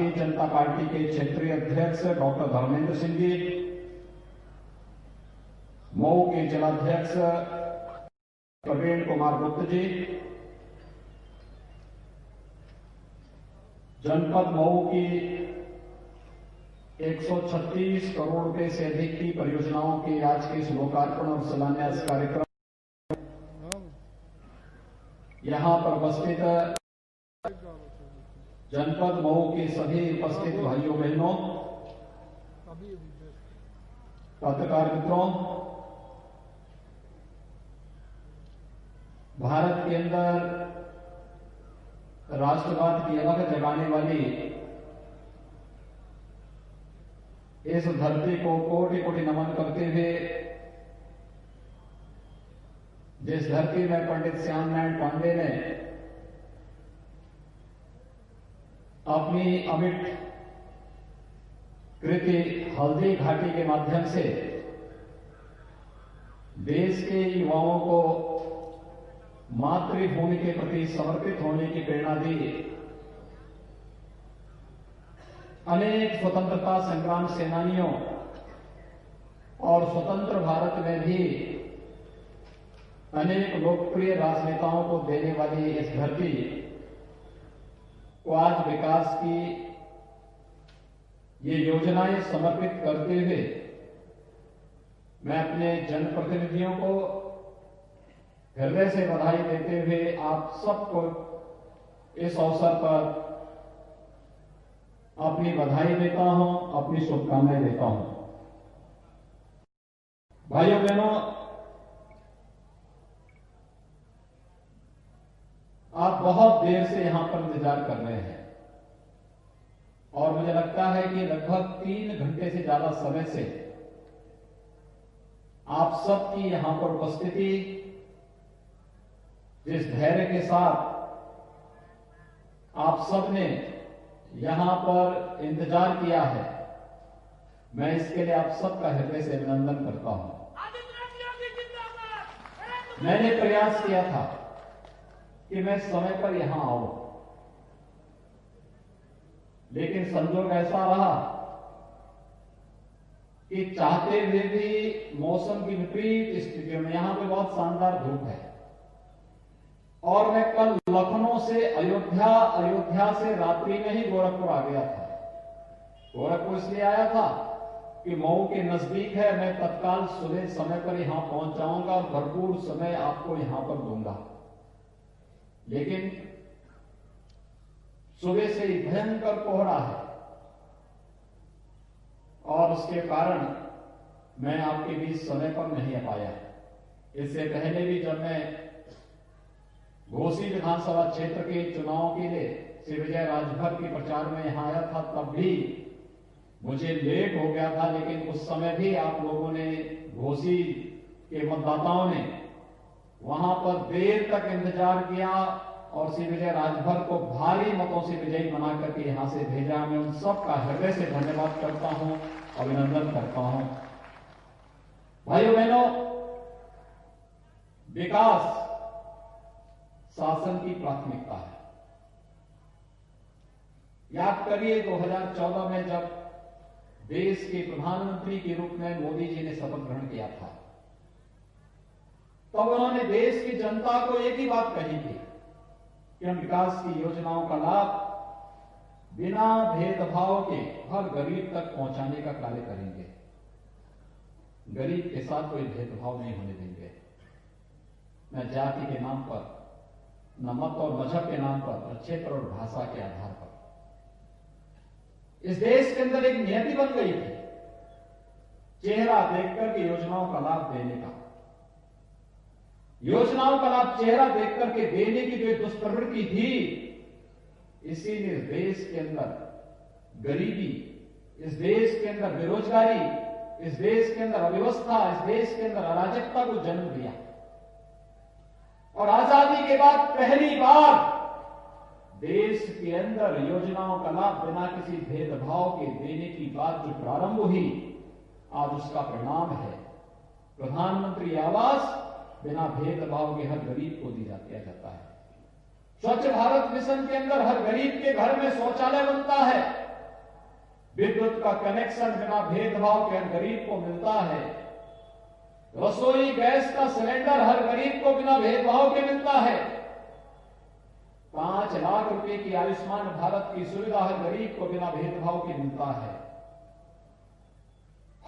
Bharatiya Janata party के क्षेत्रीय अध्यक्ष डॉक्टर धर्मेंद्र सिंह जी, मऊ के जिलाध्यक्ष प्रवीण कुमार गुप्त जी, जनपद मऊ की 136 करोड़ रुपए से अधिक की परियोजनाओं के आज के इस लोकार्पण और शिलान्यास कार्यक्रम यहां पर उपस्थित जनपद मऊ के सभी उपस्थित भाइयों बहनों, पत्रकार मित्रों, भारत के अंदर राष्ट्रवाद की अलग जगाने वाली इस धरती को कोटि कोटि नमन करते हुए जिस धरती में पंडित श्याम नारायण पांडे ने अपनी अमिट कृति हल्दी घाटी के माध्यम से देश के युवाओं को मातृभूमि के प्रति समर्पित होने की प्रेरणा दी, अनेक स्वतंत्रता संग्राम सेनानियों और स्वतंत्र भारत में भी अनेक लोकप्रिय राजनेताओं को देने वाली इस धरती को आज विकास की ये योजनाएं समर्पित करते हुए मैं अपने जनप्रतिनिधियों को हृदय से बधाई देते हुए आप सबको इस अवसर पर अपनी बधाई देता हूं, अपनी शुभकामनाएं देता हूं। भाइयों बहनों, आप बहुत देर से यहां पर इंतजार कर रहे हैं और मुझे लगता है कि लगभग 3 घंटे से ज्यादा समय से आप सबकी यहां पर उपस्थिति, जिस धैर्य के साथ आप सबने यहां पर इंतजार किया है, मैं इसके लिए आप सबका हृदय से अभिनंदन करता हूं। मैंने प्रयास किया था कि मैं समय पर यहां आऊं, लेकिन संजोग ऐसा रहा कि चाहते हुए भी मौसम की विपरीत स्थितियों में, यहां पे बहुत शानदार धूप है और मैं कल लखनऊ से अयोध्या से रात्रि में ही गोरखपुर आ गया था। गोरखपुर इसलिए आया था कि मऊ के नजदीक है, मैं तत्काल सुबह समय पर यहां पहुंच जाऊंगा और भरपूर समय आपको यहां पर दूंगा। लेकिन सुबह से ही भयंकर कोहरा है और उसके कारण मैं आपके बीच समय पर नहीं आ पाया। इससे पहले भी जब मैं घोसी विधानसभा क्षेत्र के चुनाव के लिए श्री विजय राजभर के प्रचार में यहां आया था, तब भी मुझे लेट हो गया था, लेकिन उस समय भी आप लोगों ने, घोसी के मतदाताओं ने वहां पर देर तक इंतजार किया और श्री विजय राजभर को भारी मतों से विजयी बना करके यहां से भेजा। मैं उन सबका हृदय से धन्यवाद करता हूं, अभिनंदन करता हूं। भाइयों बहनों, विकास शासन की प्राथमिकता है। याद करिए 2014 में जब देश के प्रधानमंत्री के रूप में मोदी जी ने शपथ ग्रहण किया था, तब उन्होंने देश की जनता को एक ही बात कही थी कि हम विकास की योजनाओं का लाभ बिना भेदभाव के हर गरीब तक पहुंचाने का कार्य करेंगे। गरीब के साथ कोई भेदभाव नहीं होने देंगे, न जाति के नाम पर, न मत और मजहब के नाम पर, न क्षेत्र और भाषा के आधार पर। इस देश के अंदर एक नियति बन गई थी चेहरा देखकर के योजनाओं का लाभ देने का। योजनाओं का लाभ चेहरा देखकर के देने की जो दुष्प्रवृत्ति थी, इसीलिए इस देश के अंदर गरीबी, इस देश के अंदर बेरोजगारी, इस देश के अंदर अव्यवस्था, इस देश के अंदर अराजकता को जन्म दिया। और आजादी के बाद पहली बार देश के अंदर योजनाओं का लाभ बिना किसी भेदभाव के देने की बात जो प्रारंभ हुई, आज उसका परिणाम है प्रधानमंत्री आवास बिना भेदभाव के हर गरीब को दिया जाता है। स्वच्छ भारत मिशन के अंदर हर गरीब के घर में शौचालय बनता है। विद्युत का कनेक्शन बिना भेदभाव के हर गरीब को मिलता है, रसोई गैस का सिलेंडर हर गरीब को बिना भेदभाव के मिलता है, 5 लाख रुपए की आयुष्मान भारत की सुविधा हर गरीब को बिना भेदभाव के मिलता है।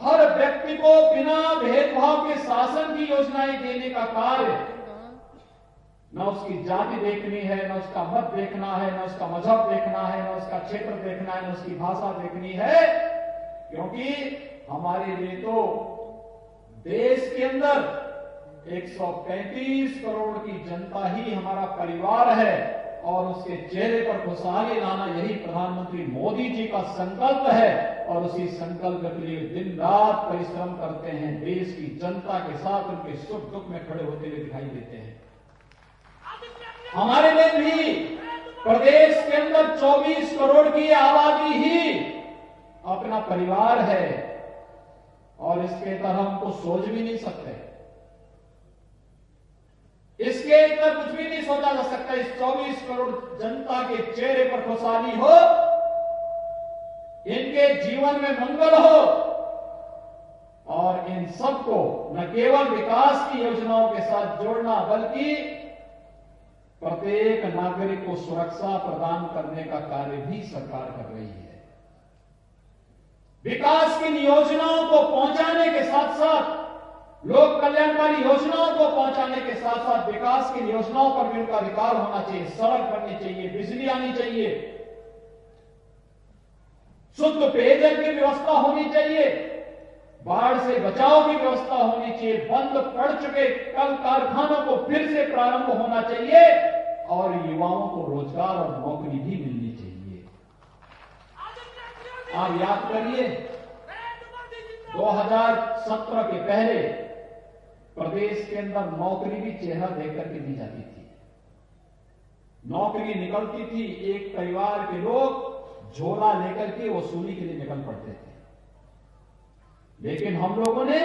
हर व्यक्ति को बिना भेदभाव के शासन की योजनाएं देने का कार्य, न उसकी जाति देखनी है, न उसका मत देखना है, न उसका मजहब देखना है, न उसका क्षेत्र देखना है, न उसकी भाषा देखनी है, क्योंकि हमारे लिए तो देश के अंदर 135 करोड़ की जनता ही हमारा परिवार है और उसके चेहरे पर खुशहाली लाना यही प्रधानमंत्री मोदी जी का संकल्प है और उसी संकल्प के लिए दिन रात परिश्रम करते हैं। देश की जनता के साथ उनके सुख दुख में खड़े होते हुए दिखाई देते हैं। हमारे लिए भी प्रदेश के अंदर 24 करोड़ की आबादी ही अपना परिवार है और इसके तरह हमको सोच भी नहीं सकते, इसके अंदर कुछ भी नहीं सोचा जा सकता। इस 24 करोड़ जनता के चेहरे पर खुशहाली हो, इनके जीवन में मंगल हो और इन सबको न केवल विकास की योजनाओं के साथ जोड़ना बल्कि प्रत्येक नागरिक को सुरक्षा प्रदान करने का कार्य भी सरकार कर रही है। विकास की योजनाओं को पहुंचाने के साथ साथ, लोक कल्याणकारी योजनाओं को पहुंचाने के साथ साथ विकास की योजनाओं पर भी उनका अधिकार होना चाहिए, सड़क बननी चाहिए, बिजली आनी चाहिए, शुद्ध पेयजल की व्यवस्था होनी चाहिए, बाढ़ से बचाव की व्यवस्था होनी चाहिए, बंद पड़ चुके कल कारखानों को फिर से प्रारंभ होना चाहिए और युवाओं को रोजगार और नौकरी भी मिलनी चाहिए। आप याद करिए 2017 के पहले प्रदेश के अंदर नौकरी भी चेहरा देखकर के दी जाती थी। नौकरी निकलती थी, एक परिवार के लोग झोला लेकर के वसूली के लिए निकल पड़ते थे। लेकिन हम लोगों ने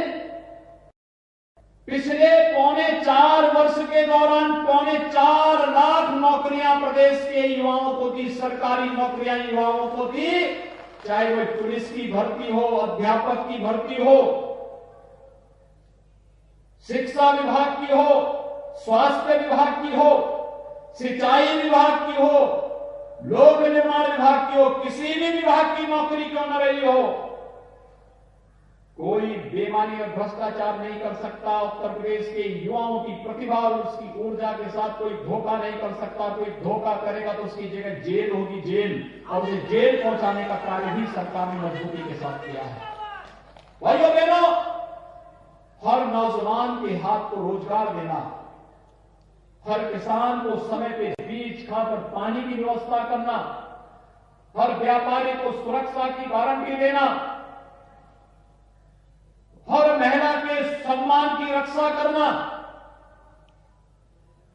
पिछले 4.25 वर्ष के दौरान 4.25 लाख नौकरियां प्रदेश के युवाओं को दी, सरकारी नौकरियां युवाओं को दी, चाहे वह पुलिस की भर्ती हो, अध्यापक की भर्ती हो, शिक्षा विभाग की हो, स्वास्थ्य विभाग की हो, सिंचाई विभाग की हो, लोक निर्माण विभाग की हो, किसी भी विभाग की नौकरी क्यों न रही हो, कोई बेईमानी और भ्रष्टाचार नहीं कर सकता। उत्तर प्रदेश के युवाओं की प्रतिभा और उसकी ऊर्जा के साथ कोई धोखा नहीं कर सकता। कोई धोखा करेगा तो उसकी जगह जेल होगी, जेल, और उसे जेल पहुंचाने का कार्य भी सरकार ने मजबूती के साथ किया है। भाइयों बहनों, हर नौजवान के हाथ को रोजगार देना, हर किसान को समय पे बीज, खाद और पानी की व्यवस्था करना, हर व्यापारी को सुरक्षा की गारंटी देना, हर महिला के सम्मान की रक्षा करना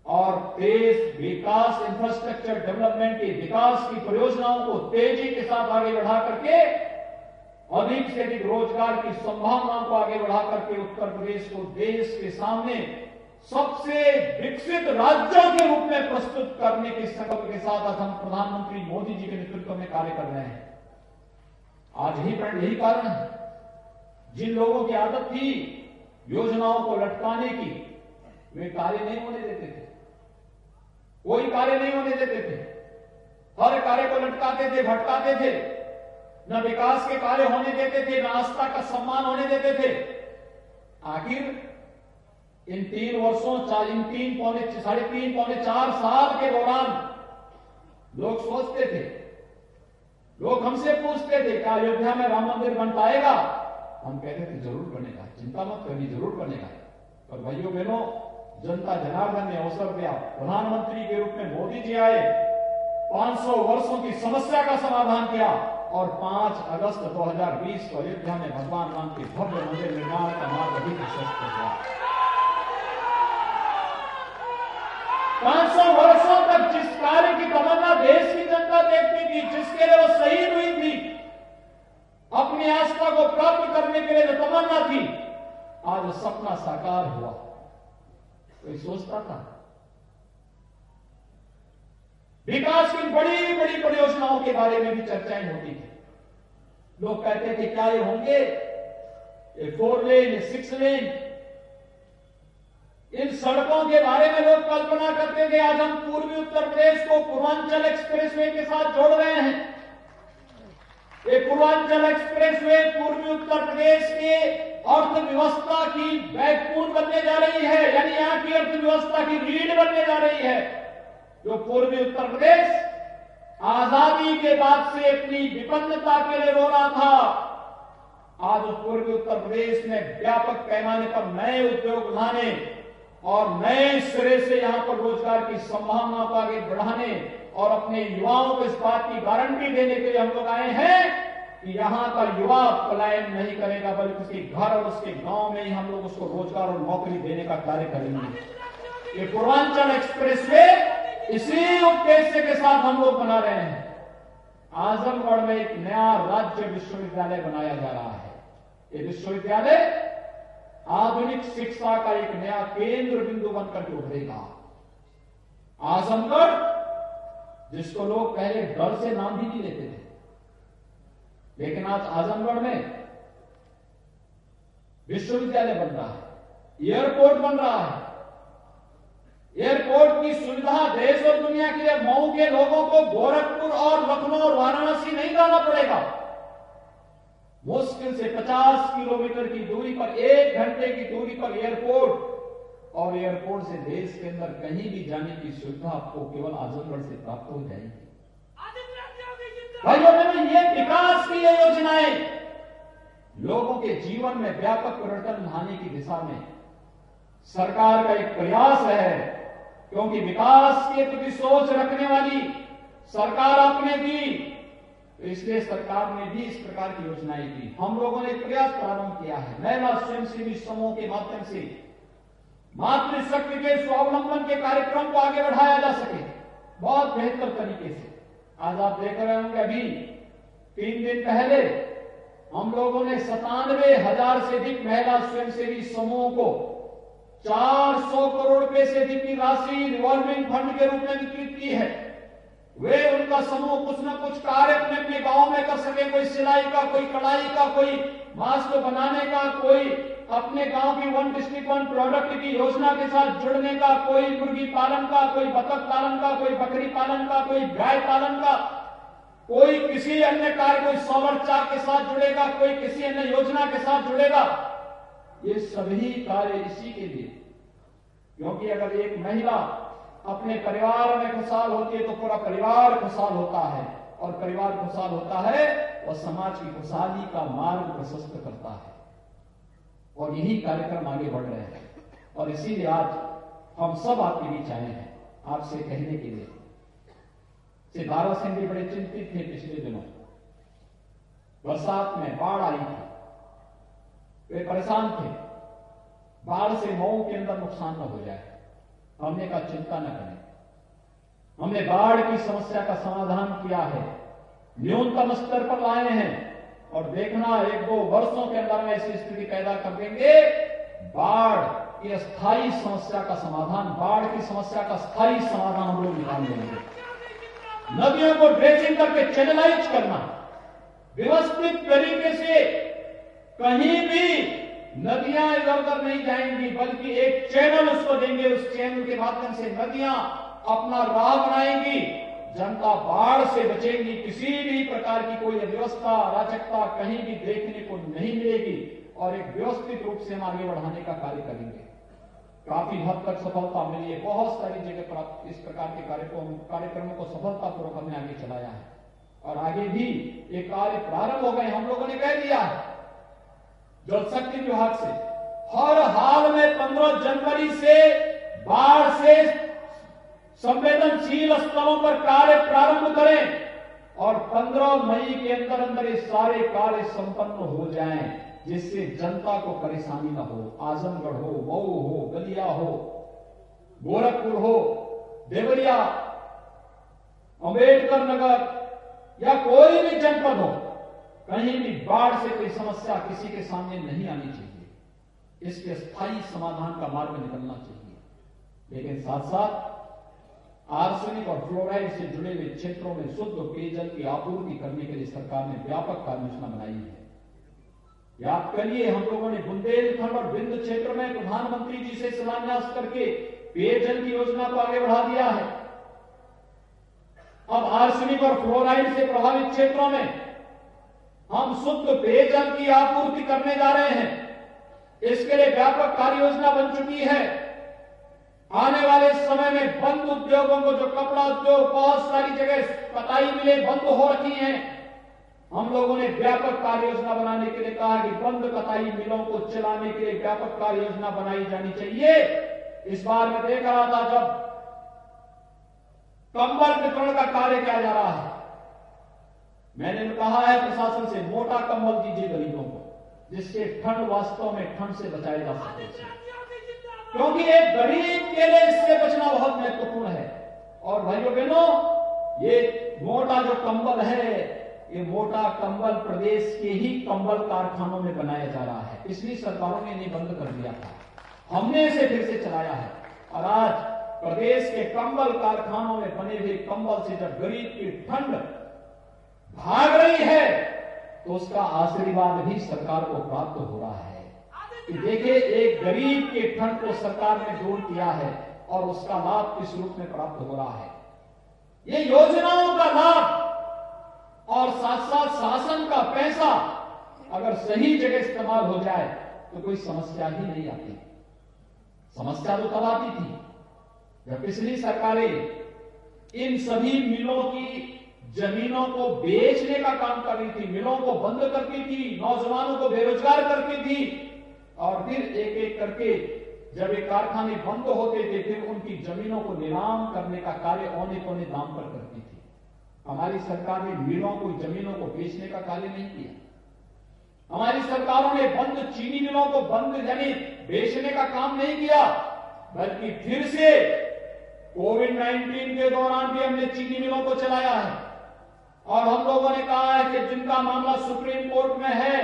और देश विकास, इंफ्रास्ट्रक्चर डेवलपमेंट के विकास की परियोजनाओं को तेजी के साथ आगे बढ़ा करके अधिक से अधिक रोजगार की संभावनाओं को आगे बढ़ा करके उत्तर प्रदेश को देश के सामने सबसे विकसित राज्यों के रूप में प्रस्तुत करने के संकल्प के साथ आज हम प्रधानमंत्री मोदी जी के नेतृत्व में कार्य कर रहे हैं। आज यही कारण है, जिन लोगों की आदत थी योजनाओं को लटकाने की, वे कार्य नहीं होने देते थे, कोई कार्य नहीं होने देते थे, हर कार्य को लटकाते थे, भटकाते थे, न विकास के कार्य होने देते थे, न आस्था का सम्मान होने देते थे। आखिर इन 3 वर्षों, साढ़े तीन पौने 4 साल के दौरान लोग सोचते थे, लोग हमसे पूछते थे क्या अयोध्या में राम मंदिर बन पाएगा? हम कहते थे जरूर बनेगा, चिंता मत करिए, जरूर बनेगा। पर भाइयों बहनों, जनता जनार्दन ने अवसर दिया, प्रधानमंत्री के रूप में मोदी जी आए, 500 वर्षों की समस्या का समाधान किया और 5 अगस्त 2020 को अयोध्या में भगवान राम के भव्य मंदिर निर्माण का मार्ग अधिक प्रशस्त हो गया। 500 वर्षों तक जिस कार्य की तमन्ना देश की जनता देखती थी, जिसके लिए वो शहीद हुई थी, अपनी आस्था को प्राप्त करने के लिए जो तमन्ना थी, आज सपना साकार हुआ। कोई सोचता था? विकास की बड़ी बड़ी परियोजनाओं के बारे में भी चर्चाएं होती थी, लोग कहते हैं कि क्या ये होंगे, ये 4 लेन, ये 6 लेन। इन सड़कों के बारे में लोग कल्पना करते थे। आज हम पूर्वी उत्तर प्रदेश को पूर्वांचल एक्सप्रेसवे के साथ जोड़ रहे हैं। ये पूर्वांचल एक्सप्रेसवे पूर्वी उत्तर प्रदेश के अर्थव्यवस्था की बैकबोन बनने जा रही है, यानी यहां की अर्थव्यवस्था की रीढ़ बनने जा रही है। जो पूर्वी उत्तर प्रदेश आजादी के बाद से अपनी विपन्नता के लिए रो रहा था, आज पूर्वी उत्तर प्रदेश में व्यापक पैमाने पर नए उद्योग लाने और नए सिरे से यहां पर रोजगार की संभावना को आगे बढ़ाने और अपने युवाओं को इस बात की गारंटी देने के लिए हम लोग आए हैं कि यहां का युवा पलायन नहीं करेगा, बल्कि उसके घर और उसके गांव में ही हम लोग उसको रोजगार और नौकरी देने का कार्य करेंगे। ये पूर्वांचल एक्सप्रेसवे इसी उद्देश्य के साथ हम लोग बना रहे हैं। आजमगढ़ में एक नया राज्य विश्वविद्यालय बनाया जा रहा है। ये विश्वविद्यालय आधुनिक शिक्षा का एक नया केंद्र बिंदु बनकर के उभरेगा। आजमगढ़, जिसको लोग पहले डर से नाम भी नहीं लेते थे, लेकिन आज आजमगढ़ में विश्वविद्यालय बन रहा है, एयरपोर्ट बन रहा है। एयरपोर्ट की सुविधा देश और दुनिया के लिए मऊ के लोगों को गोरखपुर और लखनऊ और वाराणसी नहीं जाना पड़ेगा। मुश्किल से 50 किलोमीटर की दूरी पर, 1 घंटे की दूरी पर एयरपोर्ट, और एयरपोर्ट से देश के अंदर कहीं भी जाने की सुविधा आपको केवल आजमगढ़ से प्राप्त हो जाएगी। भाइयों बहनों, ये विकास की ये योजनाएं लोगों के जीवन में व्यापक परिवर्तन लाने की दिशा में सरकार का एक प्रयास है, क्योंकि विकास के प्रति सोच रखने वाली सरकार आपने दी, तो इसलिए सरकार ने भी इस प्रकार की योजनाएं की। हम लोगों ने प्रयास प्रारंभ किया है, महिला स्वयंसेवी समूह के माध्यम से मातृशक्ति के स्वावलंबन के कार्यक्रम को आगे बढ़ाया जा सके बहुत बेहतर तरीके से। आज आप देख रहे होंगे, अभी 3 दिन पहले हम लोगों ने 97,000 से अधिक महिला स्वयंसेवी समूहों को 400 करोड़ रुपए से अधिक की राशि रिवॉल्विंग फंड के रूप में वितरित की है। वे उनका समूह कुछ न कुछ कार्य अपने गांव में कर सके, कोई सिलाई का, कोई कढ़ाई का, कोई मास्क बनाने का, कोई अपने गांव की 1 डिस्ट्रिक्ट 1 प्रोडक्ट की योजना के साथ जुड़ने का, कोई मुर्गी पालन का, कोई बतख पालन का, कोई बकरी पालन का, कोई गाय पालन का, कोई किसी अन्य कार्य, कोई सौर चाक के साथ जुड़ेगा, कोई किसी अन्य योजना के साथ जुड़ेगा। ये सभी कार्य इसी के लिए, क्योंकि अगर एक महिला अपने परिवार में खुशहाल होती है तो पूरा परिवार खुशहाल होता है, और परिवार खुशहाल होता है और समाज की खुशहाली का मार्ग प्रशस्त करता है। और यही कार्यक्रम आगे बढ़ रहे हैं, और इसीलिए आज हम सब आपके बीच आए हैं आपसे कहने के लिए। सिद्धार्थ सिंह भी बड़े चिंतित थे पिछले दिनों, बरसात में बाढ़ आई थी, वे परेशान थे, बाढ़ से मऊ के अंदर नुकसान न हो जाए। हमने कहा चिंता न करें, हमने बाढ़ की समस्या का समाधान किया है, न्यूनतम स्तर पर लाए हैं, और देखना 1-2 वर्षों के अंदर में ऐसी स्थिति पैदा कर देंगे, बाढ़ की स्थायी समस्या का समाधान, बाढ़ की समस्या का स्थायी समाधान हम लोग निकाल देंगे। नदियों को ड्रेजिंग करके चैनलाइज करना, व्यवस्थित तरीके से कहीं भी नदियां इधर उधर नहीं जाएंगी, बल्कि एक चैनल उसको देंगे, उस चैनल के माध्यम से नदियां अपना राह बनाएंगी, जनता बाढ़ से बचेंगी, किसी भी प्रकार की कोई अव्यवस्था, अराजकता कहीं भी देखने को नहीं मिलेगी, और एक व्यवस्थित रूप से हम आगे बढ़ाने का कार्य करेंगे। काफी हद तक सफलता मिली है, बहुत सारी जगह पर इस प्रकार के कार्यक्रमों को सफलतापूर्वक हमने आगे चलाया है, और आगे भी ये कार्य प्रारंभ हो गए। हम लोगों ने कह दिया है जल शक्ति विभाग से हर हाल में 15 जनवरी से बाढ़ से संवेदनशील स्थलों पर कार्य प्रारंभ करें, और 15 मई के अंदर अंदर ये सारे कार्य संपन्न हो जाएं, जिससे जनता को परेशानी न हो। आजमगढ़ हो, मऊ हो, बलिया हो, गोरखपुर हो, देवरिया, अंबेडकर नगर या कोई भी जनपद हो, कहीं भी बाढ़ से कोई समस्या किसी के सामने नहीं आनी चाहिए। इसके स्थायी समाधान का मार्ग निकलना चाहिए। लेकिन साथ साथ आर्सेनिक और फ्लोराइड से जुड़े हुए क्षेत्रों में शुद्ध पेयजल की आपूर्ति करने के लिए सरकार ने व्यापक कार्य योजना बनाई है। याद करिए, हम लोगों ने बुंदेलखंड और बिंद क्षेत्र में प्रधानमंत्री जी से शिलान्यास करके पेयजल की योजना को आगे बढ़ा दिया है। अब आर्सेनिक और फ्लोराइड से प्रभावित क्षेत्रों में हम शुद्ध पेयजल की आपूर्ति करने जा रहे हैं। इसके लिए व्यापक कार्य योजना बन चुकी है। आने वाले समय में बंद उद्योगों को, जो कपड़ा उद्योग, बहुत सारी जगह कताई मिलें बंद हो रखी हैं, हम लोगों ने व्यापक कार्य योजना बनाने के लिए कहा कि बंद कताई मिलों को चलाने के लिए व्यापक कार्य योजना बनाई जानी चाहिए। इस बार मैं देख रहा था जब कंबल वितरण का कार्य किया जा रहा है, मैंने कहा है प्रशासन से मोटा कंबल दीजिए गरीबों को, जिससे ठंड वास्तव में ठंड से बचाया जा सके, क्योंकि एक गरीब के लिए इससे बचना बहुत महत्वपूर्ण है। और भाइयों बहनों, ये मोटा जो कंबल है, ये मोटा कंबल प्रदेश के ही कंबल कारखानों में बनाया जा रहा है। पिछली सरकारों ने इन्हें बंद कर दिया था, हमने इसे फिर से चलाया है। और आज प्रदेश के कंबल कारखानों में बने हुए कंबल से जब गरीब की ठंड भाग रही है, तो उसका आशीर्वाद भी सरकार को प्राप्त हो रहा है कि देखिए, एक गरीब के ठंड को सरकार ने दूर किया है और उसका लाभ किस रूप में प्राप्त हो रहा है। ये योजनाओं का लाभ और साथ साथ शासन का पैसा अगर सही जगह इस्तेमाल हो जाए तो कोई समस्या ही नहीं आती। समस्या तो तब आती थी जब पिछली सरकारें इन सभी मिलों की जमीनों को बेचने का काम कर रही थी, मिलों को बंद करती थी, नौजवानों को बेरोजगार करती थी, और फिर एक एक करके जब ये कारखाने बंद होते थे, फिर उनकी जमीनों को नीलाम करने का कार्य औने पौने दाम पर करती थी। हमारी सरकार ने मिलों को, जमीनों को बेचने का कार्य नहीं किया। हमारी सरकारों ने बंद चीनी मिलों को बंद यानी बेचने का काम नहीं किया, बल्कि फिर से कोविड-19 के दौरान भी हमने चीनी मिलों को चलाया है। और हम लोगों ने कहा है कि जिनका मामला सुप्रीम कोर्ट में है,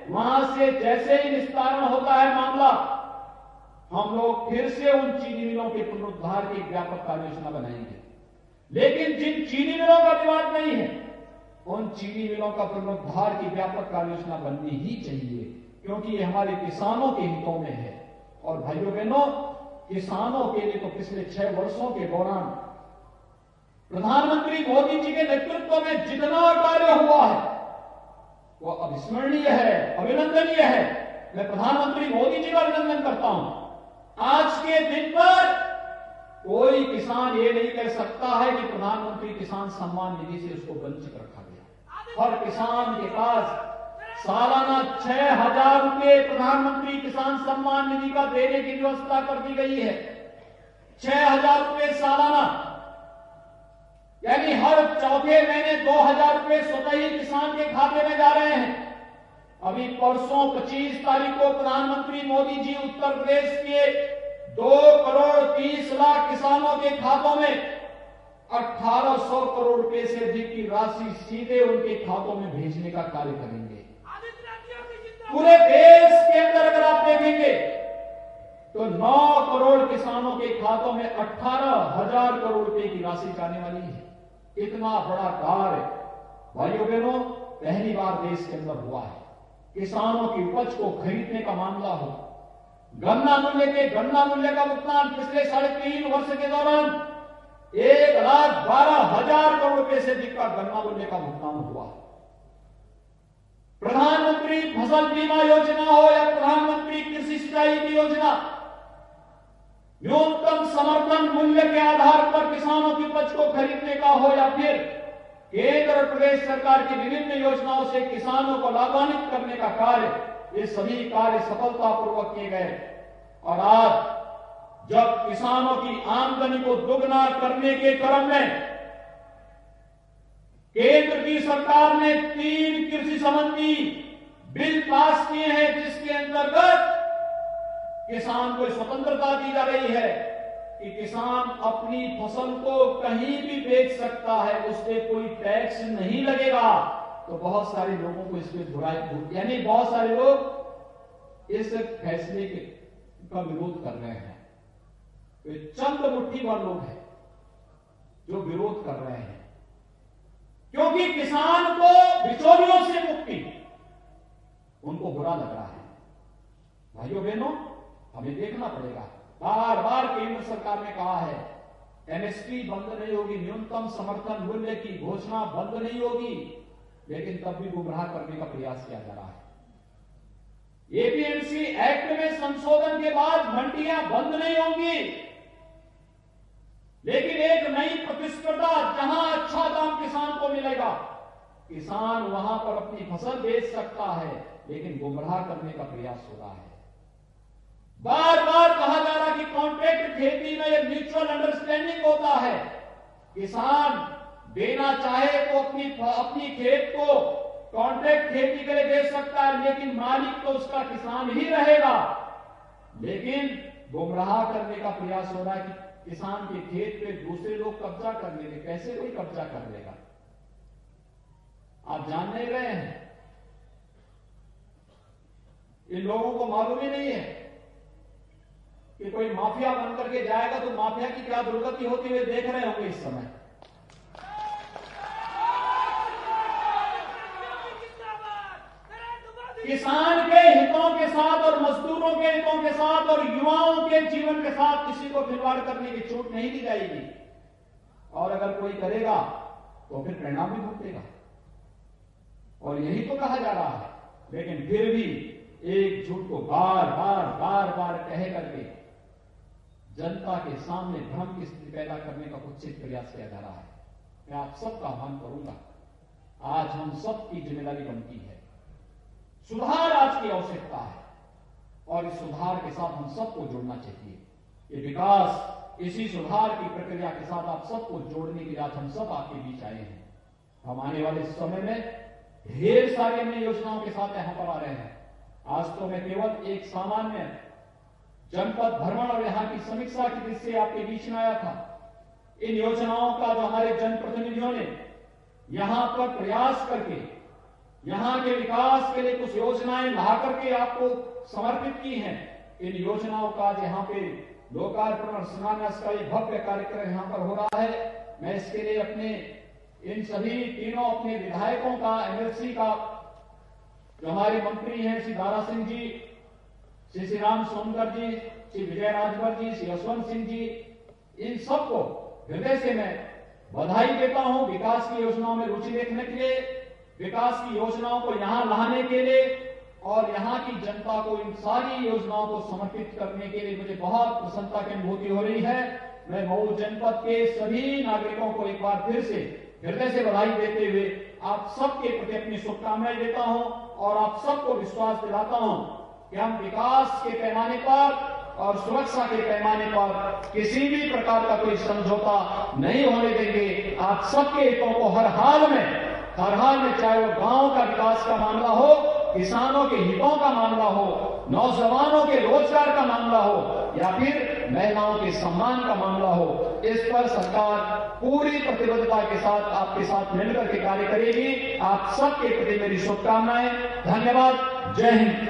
वहां से जैसे ही निस्तारण होता है मामला, हम लोग फिर से उन चीनी मिलों के पुनरुद्धार की व्यापक कार्य योजना बनाएंगे। लेकिन जिन चीनी मिलों का विवाद नहीं है, उन चीनी मिलों का पुनरुद्धार की व्यापक कार्य योजना बननी ही चाहिए, क्योंकि ये हमारे किसानों के हितों में है। और भाइयों बहनों, किसानों के लिए तो पिछले 6 वर्षों के दौरान प्रधानमंत्री मोदी जी के नेतृत्व में जितना कार्य हुआ है वो अविस्मरणीय है, अभिनंदनीय है। मैं प्रधानमंत्री मोदी जी का अभिनंदन करता हूं। आज के दिन पर कोई किसान ये नहीं कह सकता है कि प्रधानमंत्री किसान सम्मान निधि से उसको वंचित रखा गया। हर किसान के पास सालाना 6,000 रुपए प्रधानमंत्री किसान सम्मान निधि का देने की व्यवस्था कर दी गई है। 6,000 रुपए सालाना, यानी हर चौथे महीने 2,000 रुपए स्वतः ही किसान के खाते में जा रहे हैं। अभी परसों 25 तारीख को प्रधानमंत्री मोदी जी उत्तर प्रदेश के 2,30,00,000 किसानों के खातों में 1,800 करोड़ रुपए से अधिक की राशि सीधे उनके खातों में भेजने का कार्य करेंगे। पूरे देश के अंदर अगर आप देखेंगे तो 9 करोड़ किसानों के खातों में 18,000 करोड़ रुपए की राशि जाने वाली है। इतना बड़ा कार्य भाइयों बहनों पहली बार देश के अंदर हुआ है। किसानों की उपज को खरीदने का मामला हो, गन्ना मूल्य का भुगतान पिछले 3.5 वर्ष के दौरान 1,12,000 करोड़ रुपए से अधिक का गन्ना मूल्य का भुगतान हुआ। प्रधानमंत्री फसल बीमा योजना हो या प्रधानमंत्री कृषि सिंचाई की योजना, न्यूनतम समर्थन मूल्य के आधार पर किसानों की उपज को खरीदने का हो, या फिर केंद्र और प्रदेश सरकार की विभिन्न योजनाओं से किसानों को लाभान्वित करने का कार्य, ये सभी कार्य सफलतापूर्वक किए गए। और आज जब किसानों की आमदनी को दुगना करने के क्रम में केंद्र की सरकार ने 3 कृषि संबंधी बिल पास किए हैं, जिसके अंतर्गत किसान को स्वतंत्रता दी जा रही है कि किसान अपनी फसल को कहीं भी बेच सकता है, उस पर कोई टैक्स नहीं लगेगा। तो बहुत सारे लोगों को इसमें बुराई, यानी बहुत सारे लोग इस फैसले का विरोध कर रहे हैं। तो चंद मुट्ठी भर लोग हैं जो विरोध कर रहे हैं, क्योंकि किसान को बिचौलियों से मुक्ति उनको बुरा लग रहा है। भाइयों बहनों, हमें देखना पड़ेगा। बार बार केंद्र सरकार ने कहा है एमएसपी बंद नहीं होगी, न्यूनतम समर्थन मूल्य की घोषणा बंद नहीं होगी, लेकिन तब भी गुमराह करने का प्रयास किया जा रहा है। एपीएमसी एक्ट में संशोधन के बाद मंडियां बंद नहीं होंगी, लेकिन एक नई प्रतिस्पर्धा, जहां अच्छा दाम किसान को मिलेगा, किसान वहां पर अपनी फसल बेच सकता है, लेकिन गुमराह करने का प्रयास हो रहा है। बार बार कहा जा रहा कि कॉन्ट्रैक्ट खेती में एक म्यूचुअल अंडरस्टैंडिंग होता है, किसान देना चाहे तो अपनी खेत को कॉन्ट्रैक्ट खेती के लिए दे सकता है, लेकिन मालिक तो उसका किसान ही रहेगा। लेकिन गुमराह करने का प्रयास हो रहा है कि किसान के खेत पे दूसरे लोग कब्जा कर लेंगे। कैसे कोई कब्जा कर लेगा? आप जान नहीं रहे हैं, इन लोगों को मालूम ही नहीं है कि कोई माफिया बन करके जाएगा तो माफिया की क्या दुर्गति होती हुई देख रहे होंगे इस समय। किसान के हितों के साथ और मजदूरों के हितों के साथ और युवाओं के जीवन के साथ किसी को खिलवाड़ करने की छूट नहीं दी जाएगी, और अगर कोई करेगा तो फिर परिणाम भी भुगतेगा। और यही तो कहा जा रहा है, लेकिन फिर भी एक झूठ को बार बार कह करके जनता के सामने भ्रम की स्थिति पैदा करने का कुत्सित प्रयास किया जा रहा है। मैं आप सबका आह्वान करूंगा, आज हम सबकी जिम्मेदारी बनती है, सुधार आज की आवश्यकता है, और इस सुधार के साथ हम सबको जुड़ना चाहिए। ये विकास, इसी सुधार की प्रक्रिया के साथ आप सबको जोड़ने के लिए आज हम सब आपके बीच आए हैं। हम आने वाले समय में ढेर सारी अन्य योजनाओं के साथ यहां पर आ रहे हैं। आज तो मैं केवल एक सामान्य जनपद भ्रमण और यहां की समीक्षा की दृष्टि से आपके बीच में आया था। इन योजनाओं का जो हमारे जनप्रतिनिधियों ने यहां पर प्रयास करके यहां के विकास के लिए कुछ योजनाएं ला करके आपको समर्पित की हैं, इन योजनाओं का आज यहां पे लोकार्पण और शिलान्यास का एक भव्य कार्यक्रम यहां पर हो रहा है। मैं इसके लिए अपने इन सभी तीनों अपने विधायकों का, एमएलसी का, जो हमारे मंत्री हैं श्री दारा सिंह जी, श्री राम सोनकर जी, श्री विजय राजभर जी, श्री यशवंत सिंह जी, इन सबको हृदय से मैं बधाई देता हूं विकास की योजनाओं में रुचि देखने के लिए, विकास की योजनाओं को यहां लाने के लिए, और यहां की जनता को इन सारी योजनाओं को समर्पित करने के लिए मुझे बहुत प्रसन्नता की अनुभूति हो रही है। मैं मऊ जनपद के सभी नागरिकों को एक बार फिर से हृदय से बधाई देते हुए आप सबके प्रति अपनी शुभकामनाएं देता हूं, और आप सबको विश्वास दिलाता हूं कि हम विकास के पैमाने पर और सुरक्षा के पैमाने पर किसी भी प्रकार का कोई समझौता नहीं होने देंगे। आप सबके हितों को हर हाल में, चाहे वो गांव का विकास का मामला हो, किसानों के हितों का मामला हो, नौजवानों के रोजगार का मामला हो, या फिर महिलाओं के सम्मान का मामला हो, इस पर सरकार पूरी प्रतिबद्धता के साथ आपके साथ मिलकर के कार्य करेगी। आप सबके प्रति मेरी शुभकामनाएं। धन्यवाद। जय हिंद।